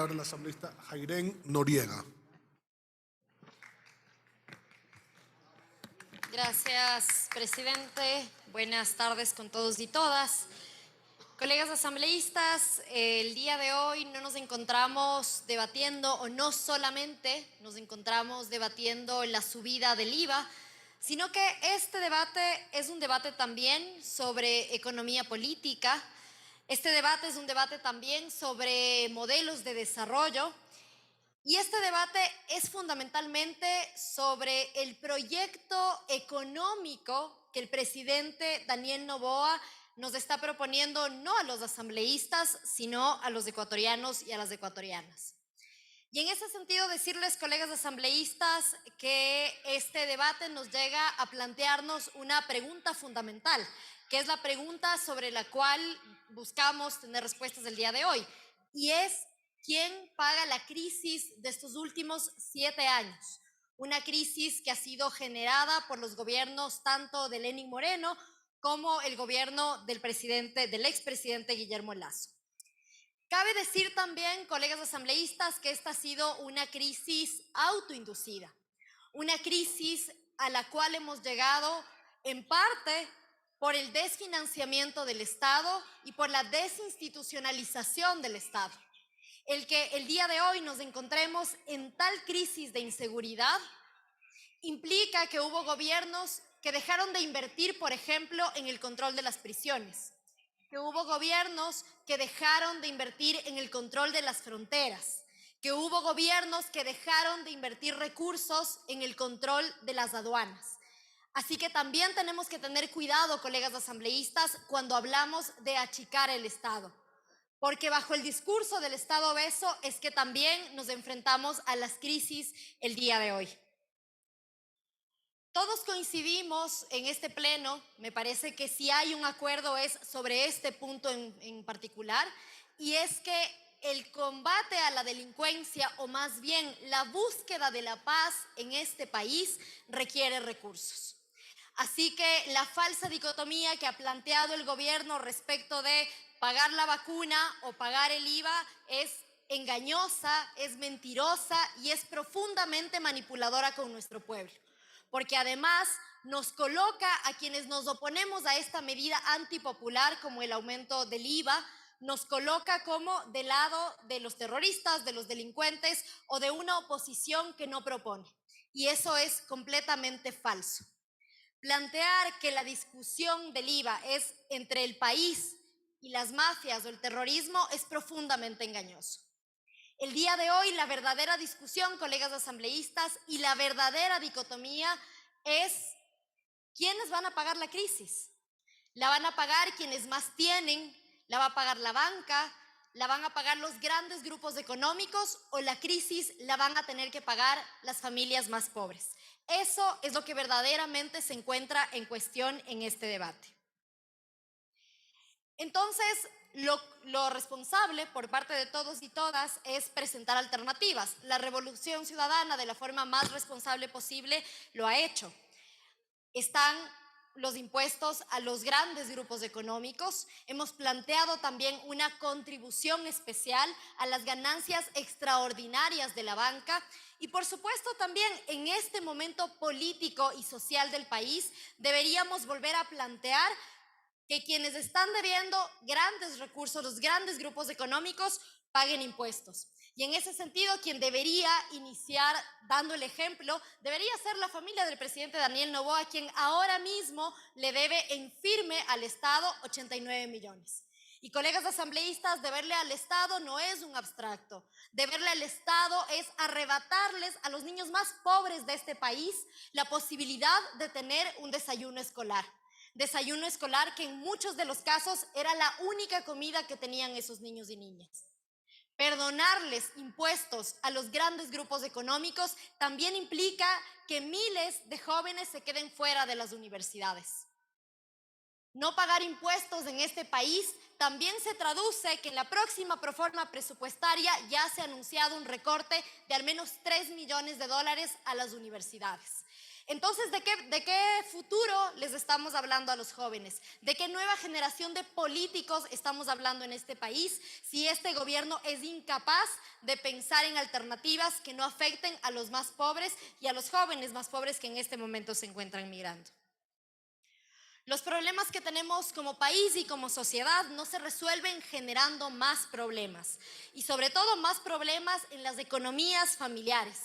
palabra al asambleísta Jairén Noriega. Gracias, presidente. Buenas tardes con todos y todas. Colegas asambleístas, el día de hoy no nos encontramos debatiendo, o no solamente nos encontramos debatiendo la subida del IVA, sino que este debate es un debate también sobre economía política. Este debate es un debate también sobre modelos de desarrollo. Y este debate es fundamentalmente sobre el proyecto económico que el presidente Daniel Noboa nos está proponiendo no a los asambleístas, sino a los ecuatorianos y a las ecuatorianas. Y en ese sentido decirles, colegas asambleístas, que este debate nos llega a plantearnos una pregunta fundamental, que es la pregunta sobre la cual buscamos tener respuestas el día de hoy, y es: ¿quién paga la crisis de estos últimos 7 años? Una crisis que ha sido generada por los gobiernos tanto de Lenín Moreno como el gobierno del expresidente Guillermo Lasso. Cabe decir también, colegas asambleístas, que esta ha sido una crisis autoinducida, una crisis a la cual hemos llegado en parte por el desfinanciamiento del Estado y por la desinstitucionalización del Estado. El que el día de hoy nos encontremos en tal crisis de inseguridad implica que hubo gobiernos que dejaron de invertir, por ejemplo, en el control de las prisiones, que hubo gobiernos que dejaron de invertir en el control de las fronteras, que hubo gobiernos que dejaron de invertir recursos en el control de las aduanas. Así que también tenemos que tener cuidado, colegas asambleístas, cuando hablamos de achicar el Estado, porque bajo el discurso del Estado obeso es que también nos enfrentamos a las crisis el día de hoy. Todos coincidimos en este pleno, me parece que si hay un acuerdo es sobre este punto en particular, y es que el combate a la delincuencia, o más bien la búsqueda de la paz en este país, requiere recursos. Así que la falsa dicotomía que ha planteado el gobierno respecto de pagar la vacuna o pagar el IVA es engañosa, es mentirosa y es profundamente manipuladora con nuestro pueblo, porque además nos coloca a quienes nos oponemos a esta medida antipopular, como el aumento del IVA, nos coloca como del lado de los terroristas, de los delincuentes o de una oposición que no propone. Y eso es completamente falso. Plantear que la discusión del IVA es entre el país y las mafias o el terrorismo es profundamente engañoso. El día de hoy la verdadera discusión, colegas asambleístas, y la verdadera dicotomía es: ¿quiénes van a pagar la crisis? ¿La van a pagar quienes más tienen? ¿La va a pagar la banca? ¿La van a pagar los grandes grupos económicos? ¿O la crisis la van a tener que pagar las familias más pobres? Eso es lo que verdaderamente se encuentra en cuestión en este debate. Entonces, lo responsable por parte de todos y todas es presentar alternativas. La Revolución Ciudadana, de la forma más responsable posible, lo ha hecho. Están los impuestos a los grandes grupos económicos. Hemos planteado también una contribución especial a las ganancias extraordinarias de la banca. Y por supuesto también en este momento político y social del país deberíamos volver a plantear que quienes están debiendo grandes recursos, los grandes grupos económicos, paguen impuestos. Y en ese sentido, quien debería iniciar dando el ejemplo debería ser la familia del presidente Daniel Noboa, quien ahora mismo le debe en firme al Estado 89 millones. Y colegas asambleístas, deberle al Estado no es un abstracto. Deberle al Estado es arrebatarles a los niños más pobres de este país la posibilidad de tener un desayuno escolar. Desayuno escolar que en muchos de los casos era la única comida que tenían esos niños y niñas. Perdonarles impuestos a los grandes grupos económicos también implica que miles de jóvenes se queden fuera de las universidades. No pagar impuestos en este país también se traduce que en la próxima proforma presupuestaria ya se ha anunciado un recorte de al menos $3 millones a las universidades. Entonces, ¿de qué futuro les estamos hablando a los jóvenes? ¿De qué nueva generación de políticos estamos hablando en este país si este gobierno es incapaz de pensar en alternativas que no afecten a los más pobres y a los jóvenes más pobres que en este momento se encuentran migrando? Los problemas que tenemos como país y como sociedad no se resuelven generando más problemas y sobre todo más problemas en las economías familiares,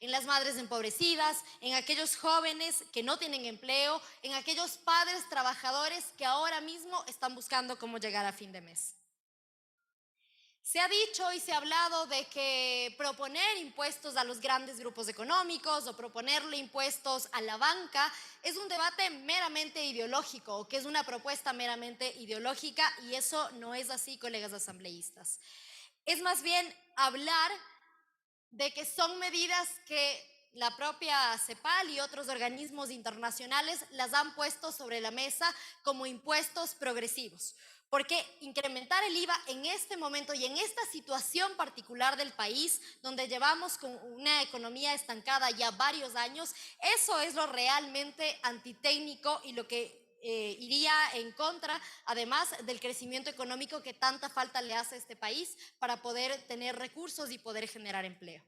en las madres empobrecidas, en aquellos jóvenes que no tienen empleo, en aquellos padres trabajadores que ahora mismo están buscando cómo llegar a fin de mes. Se ha dicho y se ha hablado de que proponer impuestos a los grandes grupos económicos o proponerle impuestos a la banca es un debate meramente ideológico o que es una propuesta meramente ideológica, y eso no es así, colegas asambleístas. Es más bien hablar de que son medidas que la propia CEPAL y otros organismos internacionales las han puesto sobre la mesa como impuestos progresivos. Porque incrementar el IVA en este momento y en esta situación particular del país, donde llevamos con una economía estancada ya varios años, eso es lo realmente antitécnico y lo que iría en contra, además del crecimiento económico que tanta falta le hace a este país para poder tener recursos y poder generar empleo.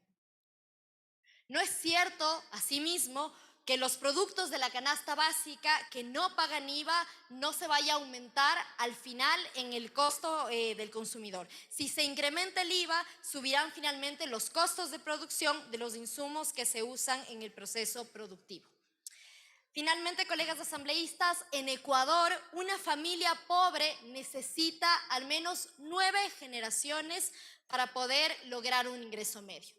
No es cierto, asimismo, que los productos de la canasta básica que no pagan IVA no se vaya a aumentar al final en el costo del consumidor. Si se incrementa el IVA, subirán finalmente los costos de producción de los insumos que se usan en el proceso productivo. Finalmente, colegas asambleístas, en Ecuador una familia pobre necesita al menos 9 generaciones para poder lograr un ingreso medio.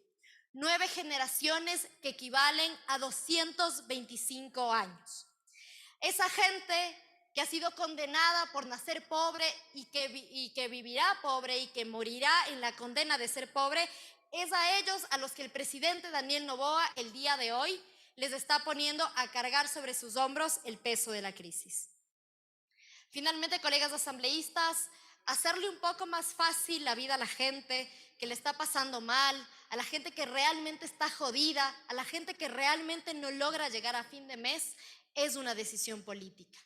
9 generaciones que equivalen a 225 años. Esa gente que ha sido condenada por nacer pobre y que vivirá pobre y que morirá en la condena de ser pobre, es a ellos a los que el presidente Daniel Noboa el día de hoy les está poniendo a cargar sobre sus hombros el peso de la crisis. Finalmente, colegas asambleístas, hacerle un poco más fácil la vida a la gente que le está pasando mal, a la gente que realmente está jodida, a la gente que realmente no logra llegar a fin de mes, es una decisión política.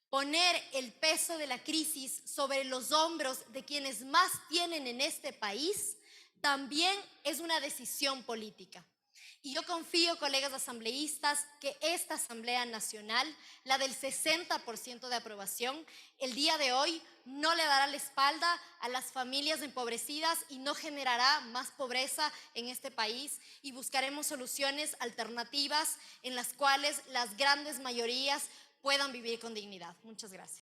Poner el peso de la crisis sobre los hombros de quienes más tienen en este país también es una decisión política. Y yo confío, colegas asambleístas, que esta Asamblea Nacional, la del 60% de aprobación, el día de hoy no le dará la espalda a las familias empobrecidas y no generará más pobreza en este país, y buscaremos soluciones alternativas en las cuales las grandes mayorías puedan vivir con dignidad. Muchas gracias.